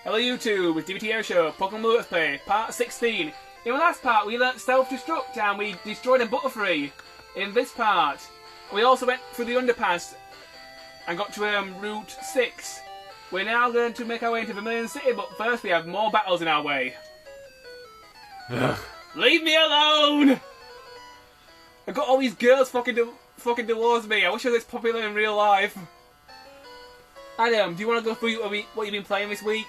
Hello YouTube, it's Dbtgamer Show, Pokemon Let's Play, part 16. In the last part we learnt self-destruct and we destroyed a Butterfree. In this part, we also went through the underpass and got to Route 6. We're now going to make our way into Vermilion City, but first we have more battles in our way. Ugh. Leave me alone! I've got all these girls fucking towards me. I wish I was this popular in real life. Adam, do you want to go through what you've been playing this week?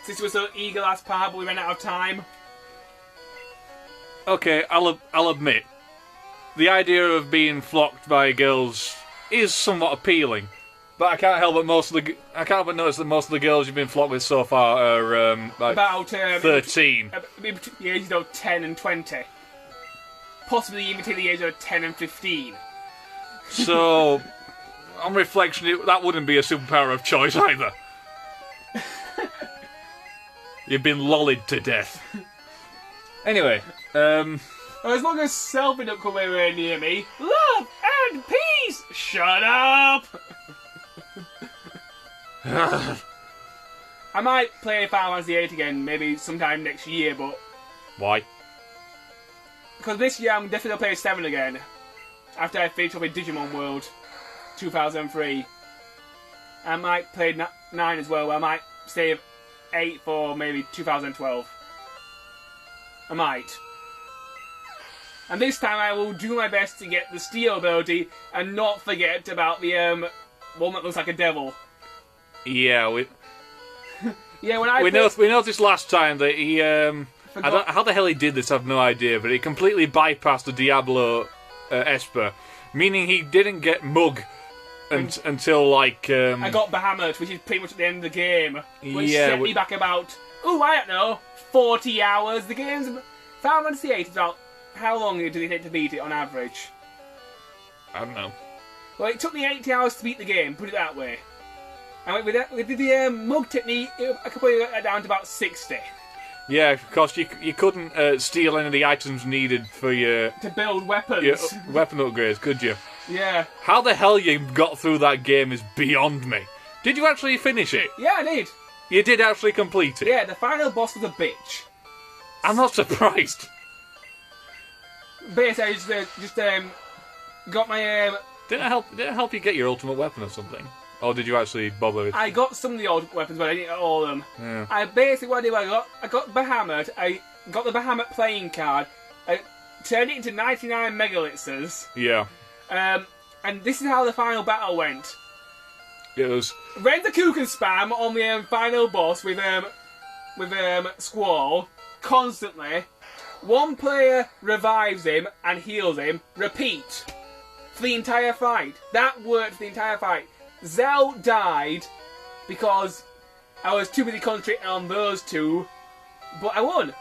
Since you were so eager last part, but we ran out of time. Okay, I'll admit, the idea of being flocked by girls is somewhat appealing, but I can't help but notice that most of the girls you've been flocked with so far are like About 13. Between the ages of 10 and 20. Possibly even between the ages of 10 and 15. So, on reflection, that wouldn't be a superpower of choice either. You've been lolled to death. Anyway, as long as Selfie don't come anywhere near me, love and peace! Shut up! I might play Final Fantasy VIII again, maybe sometime next year, but... Why? Because this year I'm definitely going to play 7 again. After I finish up with Digimon World 2003. I might play 9 as well, I might save 8 for maybe 2012. I might. And this time I will do my best to get the Steel ability and not forget about the one that looks like a devil. Yeah, Yeah, when we noticed last time that he how the hell he did this, I've no idea, but he completely bypassed the Diablo Esper, meaning he didn't get Mug until like I got Bahamut, which is pretty much at the end of the game, which set me back about I don't know 40 hours. The game's Final Fantasy VIII is about how long did it take to beat it on average? I don't know. Well, it took me 80 hours to beat the game, put it that way. And with the Mug technique, I could probably get that down to about 60. Yeah, because you couldn't steal any of the items needed for your... To build weapons. Your weapon upgrades, could you? Yeah. How the hell you got through that game is beyond me. Did you actually finish it? Yeah, I did. You did actually complete it? Yeah, the final boss was a bitch. I'm not surprised. Basically, I just got my... Didn't it help you get your ultimate weapon or something? Or did you actually bother with... I got some of the old weapons, but I didn't get all of them. Yeah. I basically, what I did was I got Bahamut, I got the Bahamut playing card, I turned it into 99 megalitzers. Yeah. And this is how the final battle went. It was... Red the Kook and spam on the final boss with Squall, constantly. One player revives him and heals him. Repeat. For the entire fight. That worked for the entire fight. Zell died because I was too busy concentrating on those two, but I won.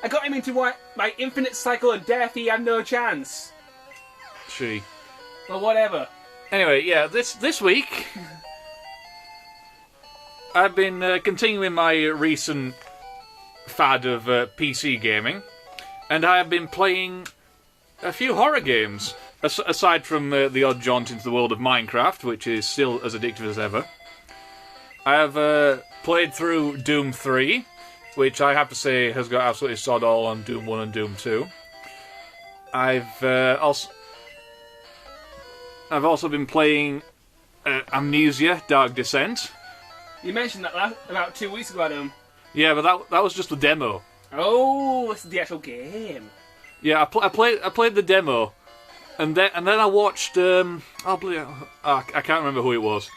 I got him into my infinite cycle of death. He had no chance. Gee. Well, whatever. Anyway, yeah, this week I've been continuing my recent fad of PC gaming, and I have been playing a few horror games. Aside from the odd jaunt into the world of Minecraft, which is still as addictive as ever, I have played through Doom 3, which I have to say has got absolutely sod all on Doom 1 and Doom 2. I've also been playing Amnesia: Dark Descent. You mentioned that about 2 weeks ago, Adam. Yeah, but that was just the demo. Oh, this is the actual game. Yeah, I played the demo. And then I watched I can't remember who it was.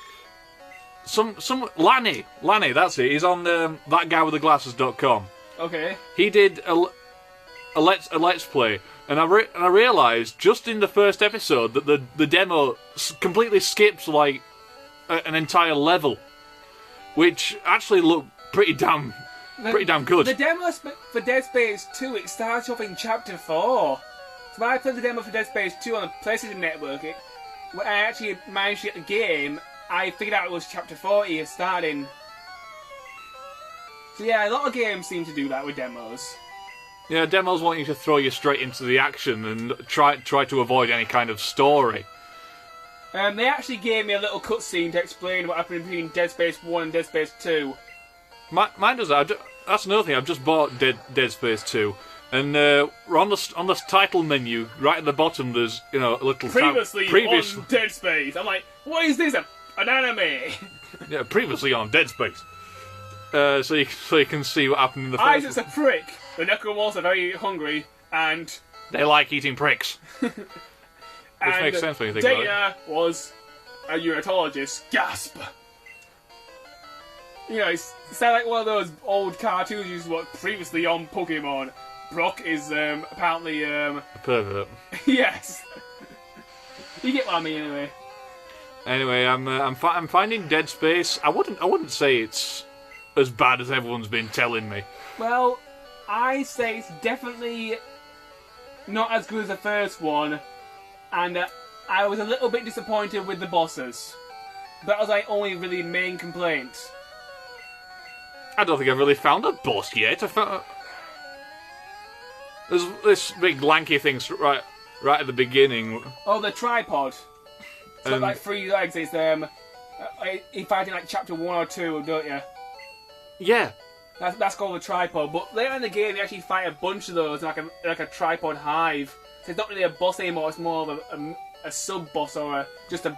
Some Lanny, that's it. He's on thatguywiththeglasses.com. Okay. He did a let's play, and I realised just in the first episode that the demo completely skips like an entire level, which actually looked pretty damn good. The demo for Dead Space 2 it starts off in Chapter 4. So when I played the demo for Dead Space 2 on the PlayStation Network, when I actually managed to get the game, I figured out it was Chapter 40 of starting. So yeah, a lot of games seem to do that with demos. Yeah, demos want you to throw you straight into the action and try to avoid any kind of story. They actually gave me a little cutscene to explain what happened between Dead Space 1 and Dead Space 2. Mine does that. That's another thing. I've just bought Dead Space 2. And we're on the title menu, right at the bottom, there's, a little Previously on Dead Space. I'm like, what is this? An anime? Yeah, previously on Dead Space. So you can see what happened in the first. Isaac's a prick. The Necromorphs are very hungry, and they like eating pricks. Which makes sense when you think about it. Data was a unitologist. Gasp! It's like one of those old cartoons you watched previously on Pokemon. Brock is apparently a pervert. Yes. You get what I mean, anyway. Anyway, I'm finding Dead Space. I wouldn't say it's as bad as everyone's been telling me. Well, I say it's definitely not as good as the first one, and I was a little bit disappointed with the bosses. That was my only really main complaint. I don't think I've really found a boss yet. There's this big lanky thing right at the beginning. Oh, the tripod. It's got like 3 legs. It's you fight in like chapter 1 or 2, don't you? Yeah. That's called a tripod. But later in the game, you actually fight a bunch of those like a tripod hive. So it's not really a boss anymore. It's more of a sub boss or just a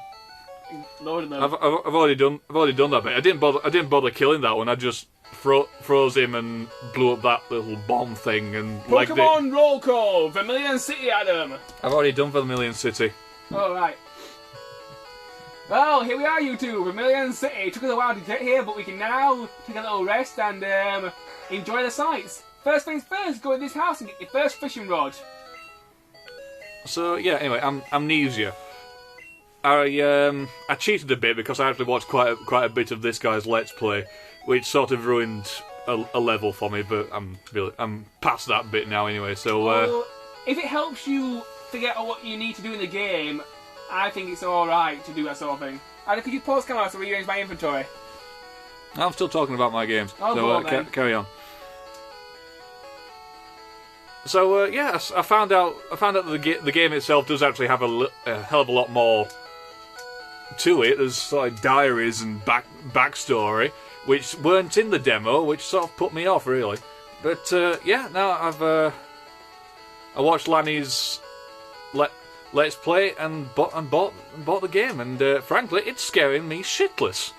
load of them. I've already done that bit. I didn't bother killing that one. I just froze him and blew up that little bomb thing and Pokemon roll call, Vermilion City, Adam. I've already done Vermilion City. Oh right. Well, here we are, you two. Vermilion City. It took us a while to get here, but we can now take a little rest and enjoy the sights. First things first, go in this house and get your first fishing rod. So yeah, anyway, Amnesia. I cheated a bit because I actually watched quite a bit of this guy's Let's Play, which sort of ruined a level for me. But I'm past that bit now anyway. So well, if it helps you figure out what you need to do in the game, I think it's alright to do that sort of thing. Adam, could you pause camera so we rearrange my inventory? I'm still talking about my games. Oh, so carry on. So yes, I found out that the game itself does actually have a hell of a lot more to it. There's like diaries and backstory, which weren't in the demo, which sort of put me off really. But yeah, now I watched Lanny's Let's Play and bought the game, and frankly, it's scaring me shitless.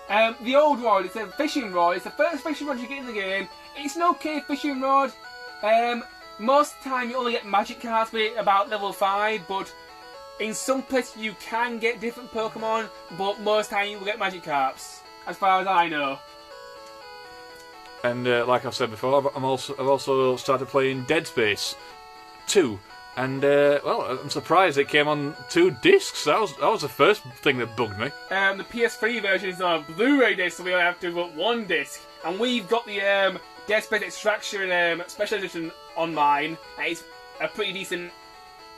The old rod, it's a fishing rod. It's the first fishing rod you get in the game. It's an okay fishing rod. Most of the time you only get magic cards with it about level 5, but in some places you can get different Pokemon, but most of the time you will get magic cards, as far as I know. And like I've said before, I've also started playing Dead Space 2. And, well, I'm surprised it came on 2 discs. That was the first thing that bugged me. The PS3 version is on a Blu-ray disc, so we only have to put 1 disc. And we've got the Dead Space Extraction Special Edition on mine. It's a pretty decent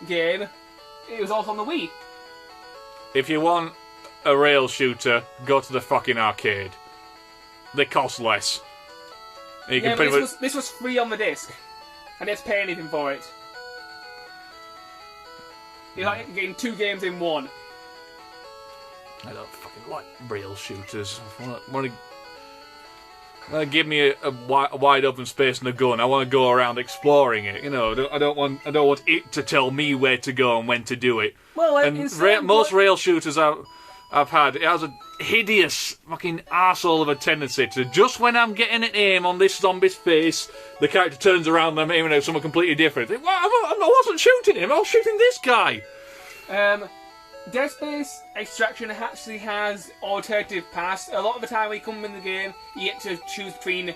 game. It was also on the Wii. If you want a rail shooter, go to the fucking arcade. They cost less. You can this was free on the disc. I didn't have to pay anything for it. You're like getting 2 games in 1. I don't fucking like rail shooters. Want to give me a wide open space and a gun. I want to go around exploring it. I don't want it to tell me where to go and when to do it. Well, most rail shooters I've had, it has a hideous fucking arsehole of a tendency to, just when I'm getting an aim on this zombie's face, the character turns around and I'm aiming at someone completely different. I wasn't shooting him, I was shooting this guy. Dead Space Extraction actually has alternative paths. A lot of the time when you come in the game, you get to choose between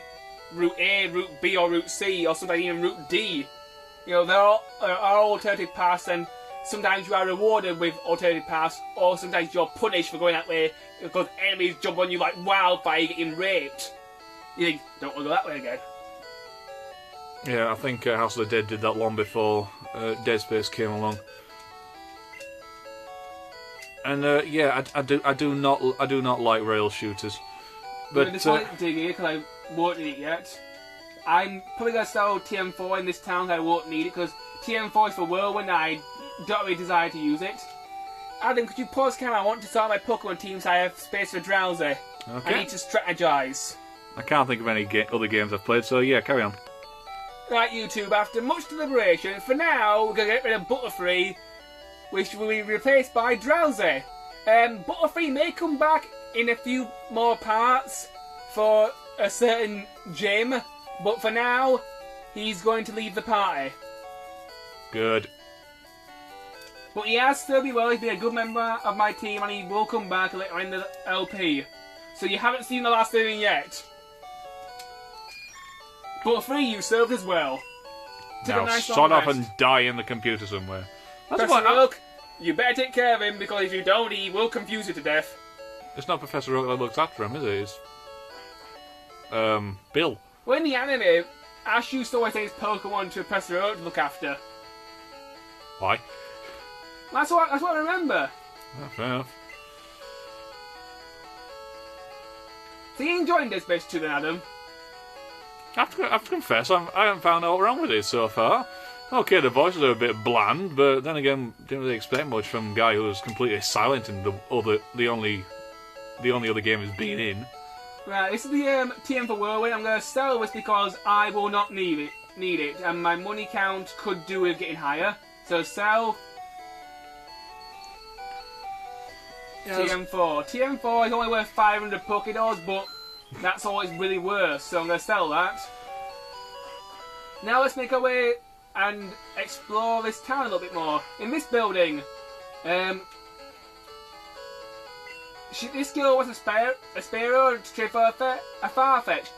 Route A, Route B, or Route C, or sometimes even Route D. There are alternative paths, and sometimes you are rewarded with alternative paths, or sometimes you're punished for going that way because enemies jump on you like wildfire, you're getting raped. You think, don't want to go that way again. Yeah, I think House of the Dead did that long before Dead Space came along. And yeah, I do not like rail shooters. But this one dig here because I won't need it yet. I'm probably gonna sell TM4 in this town. I won't need it because TM4 is for Whirlwind. I don't really desire to use it. Adam, could you pause camera? I want to start my Pokemon team so I have space for Drowsy. Okay. I need to strategise. I can't think of any other games I've played, so yeah, carry on. Right, YouTube, after much deliberation, for now, we're going to get rid of Butterfree, which will be replaced by Drowsy. Butterfree may come back in a few more parts for a certain gym, but for now, he's going to leave the party. Good. But he has still been well, he's been a good member of my team, and he will come back later in the LP. So you haven't seen the last of him yet. Butterfree, you served as well. Took a Now nice sod long off rest. and die in the computer somewhere. That's Professor what. Oak, you better take care of him, because if you don't, he will confuse you to death. It's not Professor Oak that looks after him, is it? It's Bill. Well, in the anime, Ash used to always take his Pokemon to Professor Oak to look after. Why? That's what I remember. Oh, fair enough. So you enjoying this bit too then, Adam? I have to confess, I haven't found out wrong with it so far. Okay, the voices are a bit bland, but then again, didn't really expect much from a guy who was completely silent in the only other game he's been in. Right, this is the TM for Whirlwind. I'm going to sell this because I will not need it, and my money count could do with getting higher. So sell TM4. TM4 is only worth 500 Pokédollars, but that's all it's really worth, so I'm going to sell that. Now let's make our way and explore this town a little bit more. In this building, this girl was a Spearow to trade for a Farfetch'd.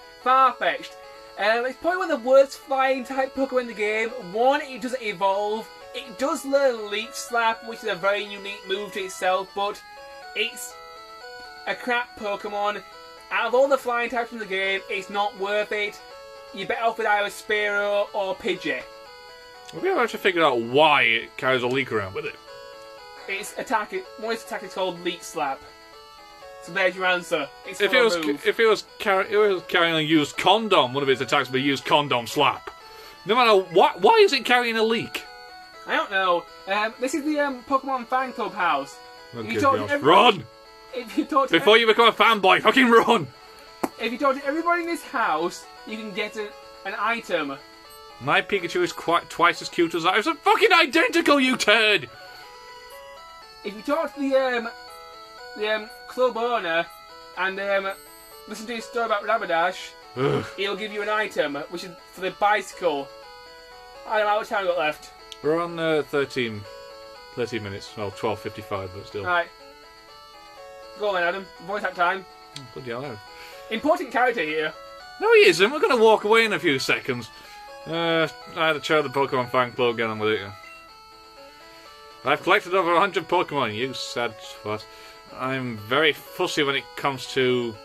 It's probably one of the worst flying type Pokemon in the game. One, it doesn't evolve. It does learn Leech Slap, which is a very unique move to itself, but it's a crap Pokemon. Out of all the flying types in the game, it's not worth it. You're better off with either Spearow or Pidgey. Have you ever actually figured out why it carries a leak around with it? Its attack is called Leech Slap. So there's your answer. It's If it was carrying a used condom, one of its attacks would be used condom slap. No matter what, why is it carrying a leak? I don't know. This is the Pokemon Fan Club house. Okay, run! If you talk to Before you become a fanboy, fucking run! If you talk to everybody in this house, you can get an item. My Pikachu is quite twice as cute as that. It's a fucking identical, you turd! If you talk to the club owner and listen to his story about Rapidash, he'll give you an item, which is for the bicycle. I don't know how much time we got left. We're on 13 minutes. Well, 12:55, but still. Right. Go on, Adam. Voice act time. Oh, bloody hell. Important character here. No, he isn't. We're going to walk away in a few seconds. I had to chair the Pokemon fan club, get on with it. I've collected over 100 Pokemon, you sad twat. I'm very fussy when it comes to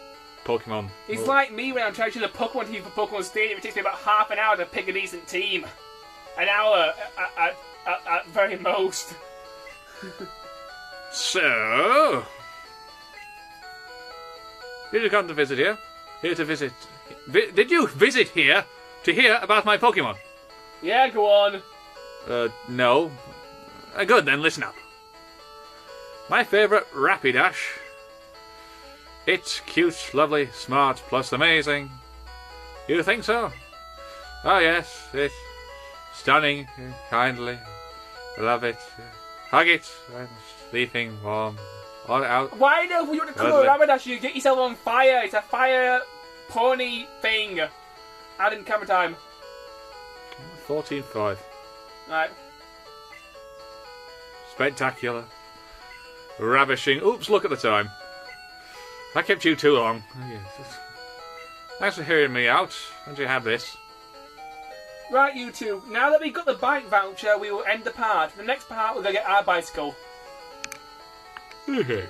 Pokemon. It's like me when I'm trying to choose a Pokemon team for Pokemon Stadium. It takes me about half an hour to pick a decent team. An hour at very most. So... Did you come to visit here? Here to visit... Did you visit here to hear about my Pokemon? Yeah, go on. No. Good then, listen up. My favourite, Rapidash. It's cute, lovely, smart, plus amazing. You think so? Oh yes, it's stunning, kindly. I love it. Hug it when sleeping warm. All out. Why no? When you want to colour Rapidash, you get yourself on fire. It's a fire pony thing. Add in camera time. 14.5. Right. Spectacular. Ravishing. Oops, look at the time. I kept you too long. Oh, yes. Thanks for hearing me out. How'd you have this? Right, you two. Now that we've got the bike voucher, we will end the part. The next part, we're going to get our bicycle. Okay.